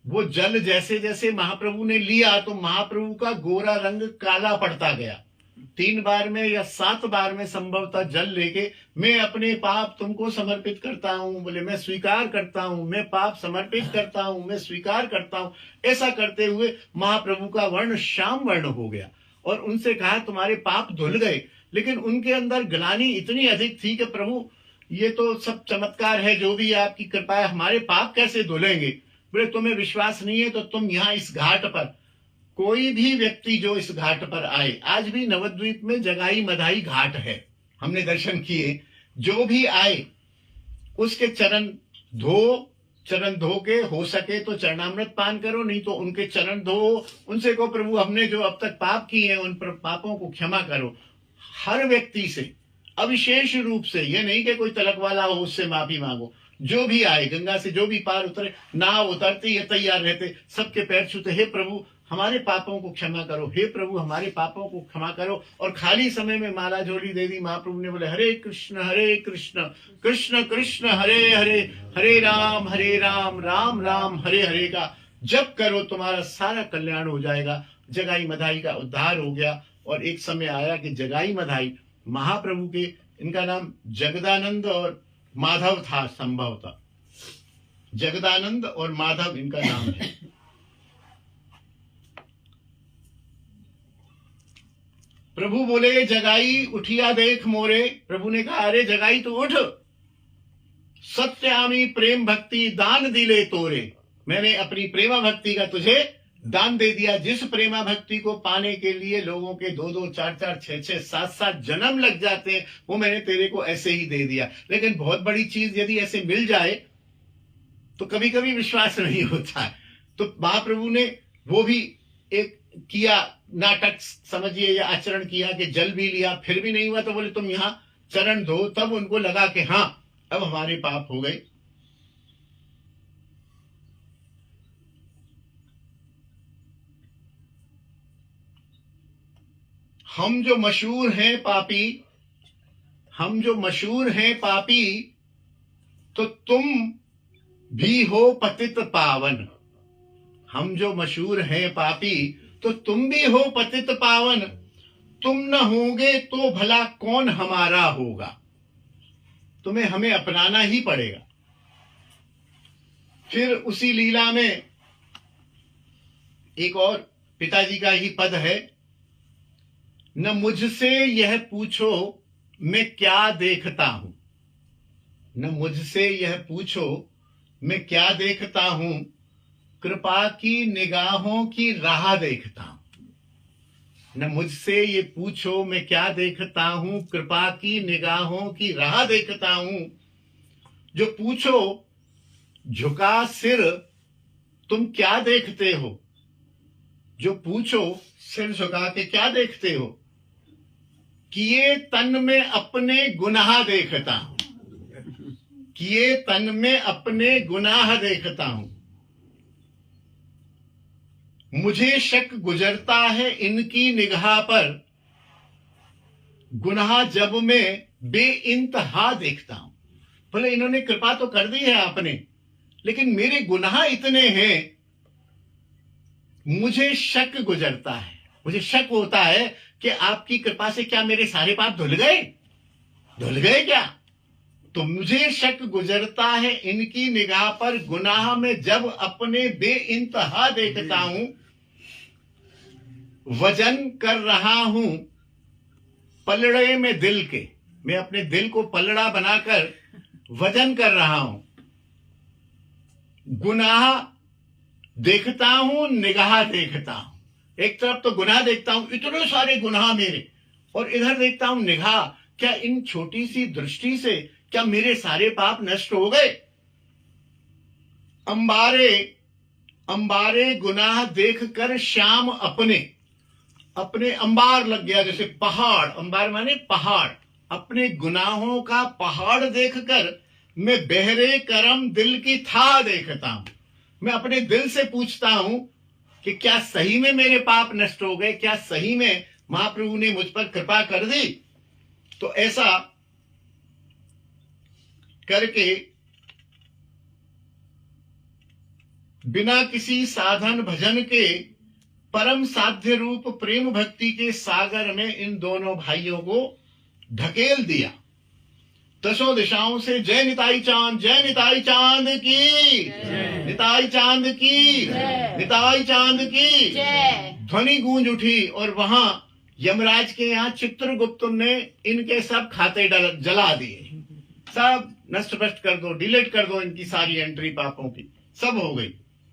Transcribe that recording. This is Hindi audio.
वो जल जैसे जैसे महाप्रभु ने लिया तो महाप्रभु का गोरा रंग काला पड़ता गया। 3 बार में या 7 बार में संभवतः जल लेके मैं अपने पाप तुमको समर्पित करता हूं, बोले मैं स्वीकार करता हूं, मैं पाप समर्पित करता हूं, मैं स्वीकार करता हूं। ऐसा करते हुए महाप्रभु का वर्ण श्याम वर्ण हो गया और उनसे कहा तुम्हारे पाप धुल गए। लेकिन उनके अंदर ग्लानि इतनी अधिक थी कि प्रभु ये तो सब चमत्कार है, जो भी आपकी कृपा है, हमारे पाप कैसे धुलेंगे। बोले तुम्हें विश्वास नहीं है तो तुम यहाँ इस घाट पर, कोई भी व्यक्ति जो इस घाट पर आए, आज भी नवद्वीप में जगाई मधाई घाट है, हमने दर्शन किए, जो भी आए उसके चरण धो के हो सके तो चरणामृत पान करो, नहीं तो उनके चरण धो, उनसे कहो प्रभु हमने जो अब तक पाप किए हैं उन पापों को क्षमा करो। हर व्यक्ति से अविशेष रूप से, ये नहीं कि कोई तलक वाला हो उससे माफी मांगो, जो भी आए गंगा से जो भी पार उतरे, नाव उतरते ये तैयार रहते, सबके पैर छूते, हे प्रभु हमारे पापों को क्षमा करो, हे प्रभु हमारे पापों को क्षमा करो। और खाली समय में माला झोली दे दी। महाप्रभु ने बोले हरे कृष्ण कृष्ण कृष्ण हरे हरे, हरे राम राम राम हरे हरे का जप करो, तुम्हारा सारा कल्याण हो जाएगा। जगाई मधाई का उद्धार हो गया। और एक समय आया कि जगाई मधाई महाप्रभु के, इनका नाम जगदानंद और माधव था, संभवतः जगदानंद और माधव इनका नाम है। प्रभु बोले जगाई उठिया देख मोरे। प्रभु ने कहा अरे जगाई तो उठ, सत्यामी प्रेम भक्ति दान दिले तोरे। मैंने अपनी प्रेमा भक्ति का तुझे दान दे दिया। जिस प्रेमा भक्ति को पाने के लिए लोगों के 2-2, 4-4, 6-6, 7-7 जन्म लग जाते हैं, वो मैंने तेरे को ऐसे ही दे दिया। लेकिन बहुत बड़ी चीज यदि ऐसे मिल जाए तो कभी कभी विश्वास नहीं होता है। तो महाप्रभु ने वो भी एक किया नाटक समझिए या आचरण किया कि जल भी लिया, फिर भी नहीं हुआ तो बोले तुम यहां चरण धो। तब उनको लगा कि हाँ अब हमारे पाप हो गए। हम जो मशहूर हैं पापी, हम जो मशहूर हैं पापी, तो तुम भी हो पतित पावन। हम जो मशहूर हैं पापी तो तुम भी हो पतित पावन। तुम न होगे तो भला कौन हमारा होगा। तुम्हें हमें अपनाना ही पड़ेगा। फिर उसी लीला में एक और पिताजी का ही पद है, न मुझसे यह पूछो मैं क्या देखता हूं, न मुझसे यह पूछो मैं क्या देखता हूं, कृपा की निगाहों की राह देखता हूं। न मुझसे ये पूछो मैं क्या देखता हूं, कृपा की निगाहों की राह देखता हूं। जो पूछो झुका सिर तुम क्या देखते हो, जो पूछो सिर झुका के क्या देखते हो, किए तन में अपने गुनाह देखता हूं, किए तन में अपने गुनाह देखता हूं। मुझे शक गुजरता है इनकी निगाह पर, गुनाह जब मैं बेइंतहा देखता हूं। बोले इन्होंने कृपा तो कर दी है आपने, लेकिन मेरे गुनाह इतने हैं, मुझे शक गुजरता है, मुझे शक होता है कि आपकी कृपा से क्या मेरे सारे पाप धुल गए, धुल गए क्या। तो मुझे शक गुजरता है इनकी निगाह पर, गुनाह में जब अपने बेइंतहा देखता हूं। वजन कर रहा हूं पलड़े में दिल के, मैं अपने दिल को पलड़ा बनाकर वजन कर रहा हूं। गुनाह देखता हूं, निगाह देखता हूं। एक तरफ तो गुनाह देखता हूं, इतने सारे गुनाह मेरे, और इधर देखता हूं निगाह, क्या इन छोटी सी दृष्टि से क्या मेरे सारे पाप नष्ट हो गए। अंबारे अंबारे गुनाह देखकर श्याम अपने अपने अंबार लग गया, जैसे पहाड़, अंबार माने पहाड़, अपने गुनाहों का पहाड़ देखकर मैं बहरे करम दिल की था देखता हूं। मैं अपने दिल से पूछता हूं कि क्या सही में मेरे पाप नष्ट हो गए, क्या सही में महाप्रभु ने मुझ पर कृपा कर दी। तो ऐसा करके बिना किसी साधन भजन के परम साध्य रूप प्रेम भक्ति के सागर में इन दोनों भाइयों को ढकेल दिया। दसों दिशाओं से जय निताई चांद की, निताई चांद की, निताई चांद की ध्वनि गूंज उठी। और वहां यमराज के यहाँ चित्रगुप्त ने इनके सब खाते जला दिए, सब नष्ट भ्रष्ट कर दो, डिलीट कर दो, इनकी सारी एंट्री पापों की सब हो गई।